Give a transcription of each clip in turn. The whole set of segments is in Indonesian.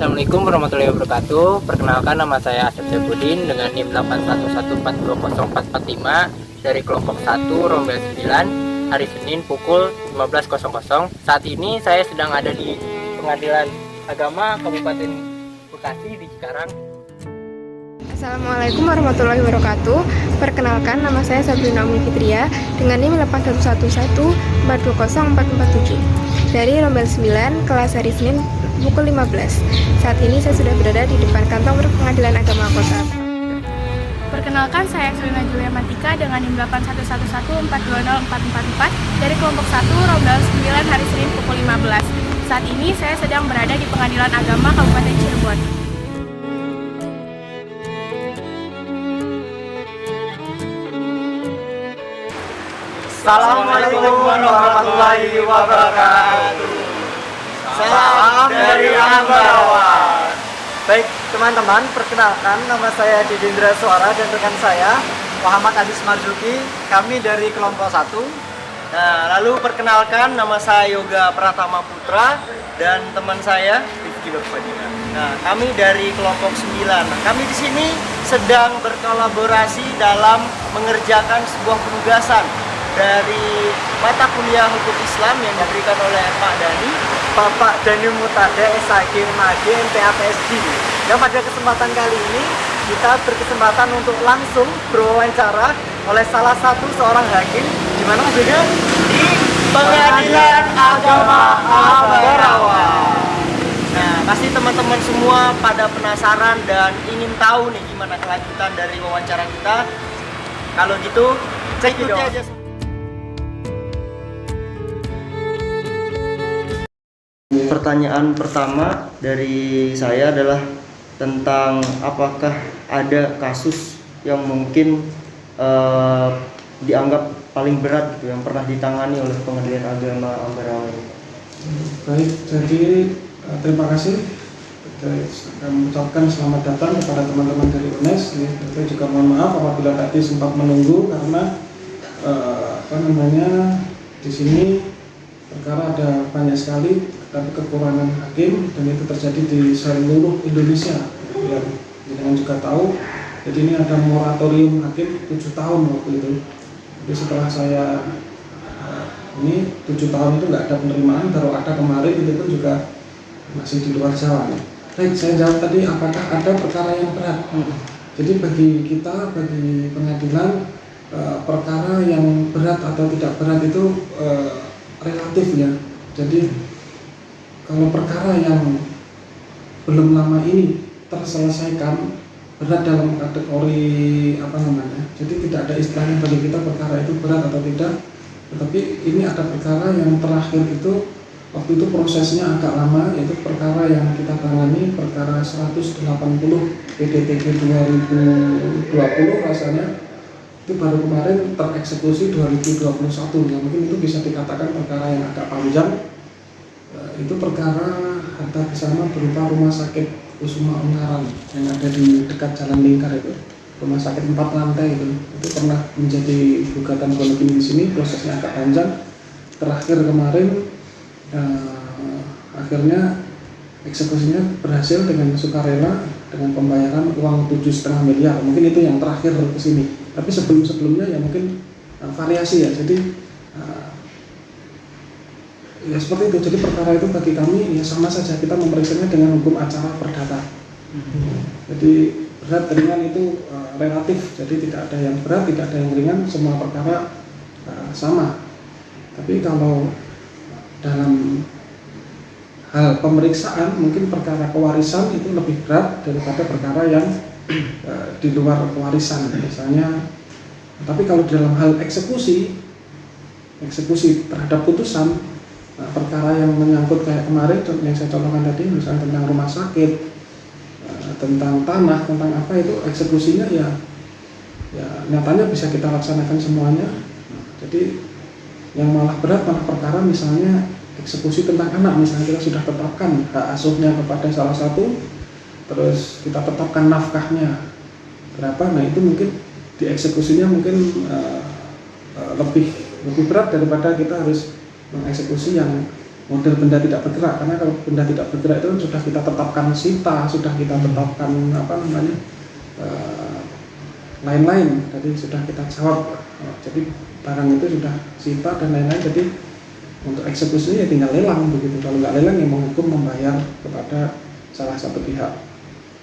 Assalamualaikum warahmatullahi wabarakatuh. Perkenalkan, nama saya Asep Saifuddin dengan NIM 811420445 dari kelompok 1 Rombel 9, hari Senin pukul 15.00. Saat ini saya sedang ada di Pengadilan Agama Kabupaten Bekasi di Cikarang. Assalamualaikum warahmatullahi wabarakatuh. Perkenalkan, nama saya Sabrina Umi Fitria dengan NIM 81114200447 dari Rombel 9, kelas hari Senin pukul 15. Saat ini saya sudah berada di depan kantor Pengadilan Agama Kota. Perkenalkan, saya Selina Julia Matika dengan NIM 81114200444 dari kelompok 1 Rombel 9, hari Senin pukul 15. Saat ini saya sedang berada di Pengadilan Agama Kabupaten Cirebon. Assalamualaikum warahmatullahi wabarakatuh. Salam dari Ambarawa. Baik teman-teman, perkenalkan nama saya Didindra Suara dan rekan saya Muhammad Adis Marzuki. Kami dari kelompok 1. Nah, lalu perkenalkan, nama saya Yoga Pratama Putra dan teman saya Rifki Bakpadina. Nah, kami dari kelompok 9. Nah, kami di sini sedang berkolaborasi dalam mengerjakan sebuah penugasan dari mata kuliah hukum Islam yang diberikan oleh Pak Dani, Bapak Dani Mutade, SHG MAG MTA PSG. Yang pada kesempatan kali ini kita berkesempatan untuk langsung berwawancara oleh salah satu seorang hakim di mana juga di Pengadilan Agama Ambarawa. Nah, pasti teman-teman semua pada penasaran dan ingin tahu nih gimana kelanjutan dari wawancara kita. Kalau gitu, ikuti aja. Pertanyaan pertama dari saya adalah tentang apakah ada kasus yang mungkin dianggap paling berat gitu yang pernah ditangani oleh Pengadilan Agama Ambarawa ini. Baik, jadi terima kasih. Kami ucapkan selamat datang kepada teman-teman dari UNES. Saya juga mohon maaf apabila tadi sempat menunggu karena di sini perkara ada banyak sekali tapi kekurangan hakim dan itu terjadi di seluruh Indonesia yang jangan juga tahu. Jadi ini ada moratorium hakim 7 tahun waktu itu. Jadi setelah saya ini 7 tahun itu nggak ada penerimaan, baru ada kemarin, itu pun juga masih di luar jalan. Baik, saya jawab tadi apakah ada perkara yang berat. Jadi bagi kita, bagi pengadilan, perkara yang berat atau tidak berat itu relatif ya. Jadi kalau perkara yang belum lama ini terselesaikan berat dalam kategori jadi tidak ada istilahnya bagi kita perkara itu berat atau tidak. Tetapi ini ada perkara yang terakhir itu waktu itu prosesnya agak lama, yaitu perkara yang kita tangani perkara 180 PDTG 2020 rasanya itu baru kemarin tereksekusi 2021 ya, mungkin itu bisa dikatakan perkara yang agak panjang. Itu perkara harta bersama berupa rumah sakit Kusuma Ungaran yang ada di dekat Jalan Lingkar itu, rumah sakit 4 lantai itu pernah menjadi gugatan golongan di sini, prosesnya agak panjang. Terakhir kemarin akhirnya eksekusinya berhasil dengan sukarela dengan pembayaran uang 7,5 miliar. Mungkin itu yang terakhir ke sini. Tapi sebelumnya ya mungkin variasi ya. Jadi ya seperti itu. Jadi perkara itu bagi kami ya sama saja, kita memeriksanya dengan hukum acara perdata. Jadi berat ringan itu relatif. Jadi tidak ada yang berat, tidak ada yang ringan, semua perkara sama. Tapi kalau dalam hal pemeriksaan mungkin perkara kewarisan itu lebih berat daripada perkara yang di luar kewarisan misalnya. Tapi kalau dalam hal eksekusi terhadap putusan, perkara yang menyangkut kayak kemarin yang saya contohkan tadi, misalnya tentang rumah sakit, tentang tanah, tentang apa, itu eksekusinya ya nyatanya bisa kita laksanakan semuanya. Jadi yang malah berat malah perkara misalnya eksekusi tentang anak, misalnya kita sudah tetapkan hak asuhnya kepada salah satu, terus kita tetapkan nafkahnya berapa, nah itu mungkin dieksekusinya mungkin lebih berat daripada kita harus mengeksekusi yang model benda tidak bergerak, karena kalau benda tidak bergerak itu sudah kita tetapkan sita, sudah kita tetapkan lain-lain, jadi sudah kita jawab. Jadi barang itu sudah sita dan lain-lain, jadi untuk eksekusinya ya tinggal lelang begitu. Kalau nggak lelang ya menghukum membayar kepada salah satu pihak.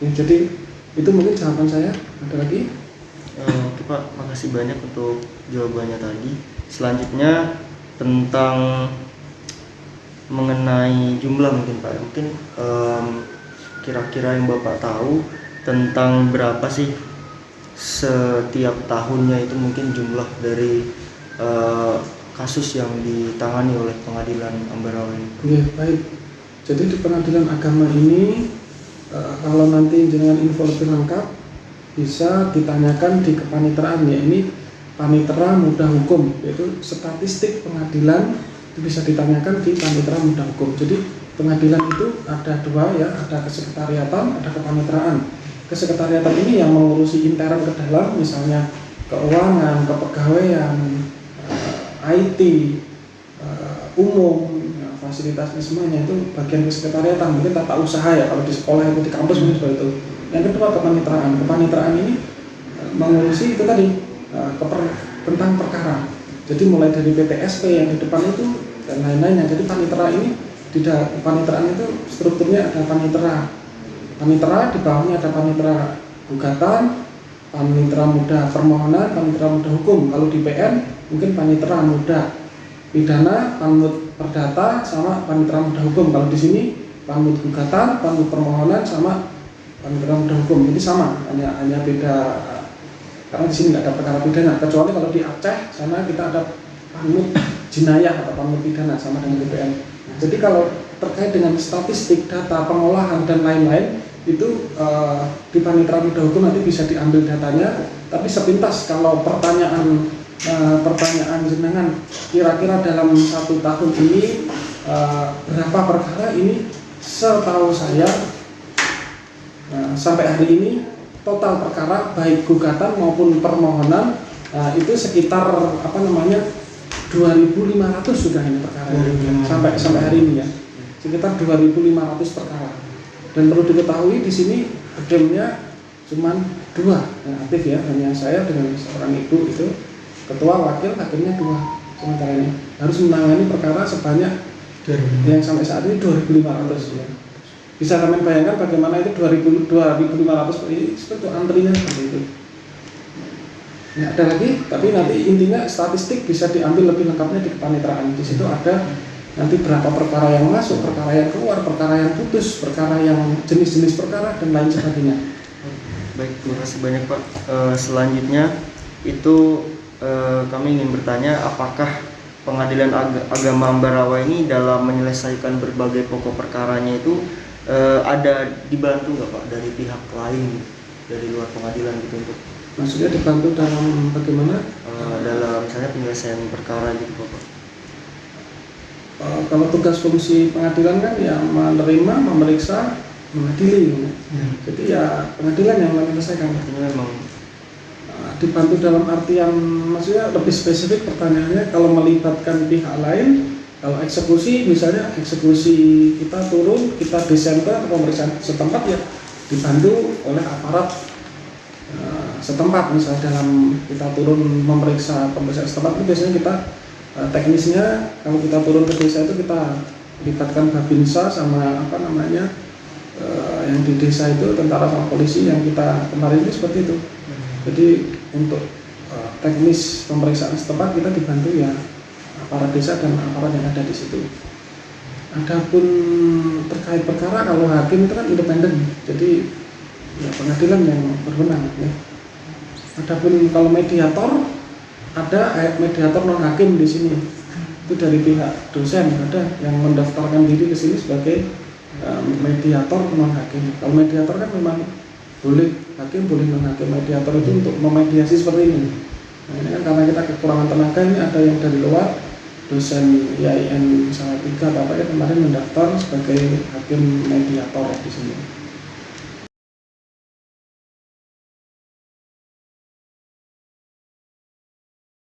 Ya, jadi itu mungkin jawaban saya. Ada lagi? Oke Pak, makasih banyak untuk jawabannya tadi. Selanjutnya tentang mengenai jumlah mungkin Pak. Mungkin kira-kira yang Bapak tahu tentang berapa sih setiap tahunnya itu mungkin jumlah dari kasus yang ditangani oleh pengadilan Ambarawa ini? Oke, baik. Jadi di pengadilan agama ini kalau nanti dengan info lebih lengkap bisa ditanyakan di kepanitraan, ya ini panitera muda hukum, yaitu statistik pengadilan itu bisa ditanyakan di panitera muda hukum. Jadi pengadilan itu ada dua ya, ada kesekretariatan, ada kepanitraan. Kesekretariatan ini yang mengurusi intern ke dalam, misalnya keuangan, kepegawaian, IT, umum, fasilitas semuanya itu bagian kesekretariatan. Mungkin tata usaha ya, kalau di sekolah itu, di kampus mungkin seperti itu. Yang kedua kepanitraan. Kepanitraan ini mengurusi itu tadi tentang perkara. Jadi mulai dari PTSP yang di depan itu dan lain-lainnya. Jadi panitera ini kepanitraan itu strukturnya ada panitera, di bawahnya ada panitera gugatan, panitera muda permohonan, panitera muda hukum. Kalau di PN mungkin panitera muda pidana, panmut perdata, sama panitera muda hukum. Kalau di sini panmut gugatan, panmut permohonan, sama panitera muda hukum. Jadi sama, hanya beda karena di sini nggak ada perkara pidana. Kecuali kalau di Aceh sana kita ada panmut jinayah atau panmut pidana sama dengan BPN. Jadi kalau terkait dengan statistik, data, pengolahan dan lain-lain itu di panitera muda hukum nanti bisa diambil datanya. Tapi sepintas kalau pertanyaan jenengan kira-kira dalam 1 tahun ini berapa perkara, ini setahu saya sampai hari ini total perkara baik gugatan maupun permohonan itu sekitar 2.500 sudah ini perkara sampai hari ini ya, sekitar 2.500 perkara. Dan perlu diketahui di sini hakimnya cuma 2 yang aktif ya, hanya saya dengan seorang ibu itu. Ketua wakil hakimnya 2 sementara ini harus menangani perkara sebanyak yang sampai saat ini 2.500 ya. Bisa kalian bayangkan bagaimana itu 2.500 itu antrinya seperti itu. Ya, ada lagi, tapi nanti intinya statistik bisa diambil lebih lengkapnya di kepanitraan. Di situ ada nanti berapa perkara yang masuk, perkara yang keluar, perkara yang putus, perkara yang jenis-jenis perkara dan lain sebagainya. Baik, terima kasih banyak Pak. Selanjutnya itu kami ingin bertanya, apakah pengadilan agama Ambarawa ini dalam menyelesaikan berbagai pokok perkaranya itu ada dibantu nggak Pak dari pihak lain dari luar pengadilan gitu untuk? Maksudnya dibantu dalam bagaimana? Dalam misalnya penyelesaian perkara gitu Pak. Kalau tugas fungsi pengadilan kan ya menerima, memeriksa, mengadili. Jadi ya pengadilan yang menyelesaikan. Artinya memang dibantu dalam artian maksudnya lebih spesifik pertanyaannya, kalau melibatkan pihak lain, kalau eksekusi misalnya eksekusi kita turun, kita disenter pemeriksaan setempat ya dibantu oleh aparat setempat. Misalnya dalam kita turun memeriksa pemeriksaan setempat itu biasanya kita teknisnya kalau kita turun ke desa itu kita libatkan Babinsa sama yang di desa itu tentara sama polisi yang kita kemarin ini seperti itu. Jadi untuk teknis pemeriksaan setempat kita dibantu ya aparat desa dan aparat yang ada di situ. Adapun terkait perkara, kalau hakim itu kan independen, jadi ya pengadilan yang berwenang ya. Adapun kalau mediator, ada mediator non hakim di sini. Itu dari pihak dosen ada yang mendaftarkan diri ke sini sebagai mediator non hakim. Kalau mediator kan memang boleh hakim, boleh non hakim. Mediator itu untuk memediasi seperti ini. Nah, ini kan karena kita kekurangan tenaga, ini ada yang dari luar, dosen IAIN misalnya 3 atau apa ya kemarin mendaftar sebagai hakim mediator di sini.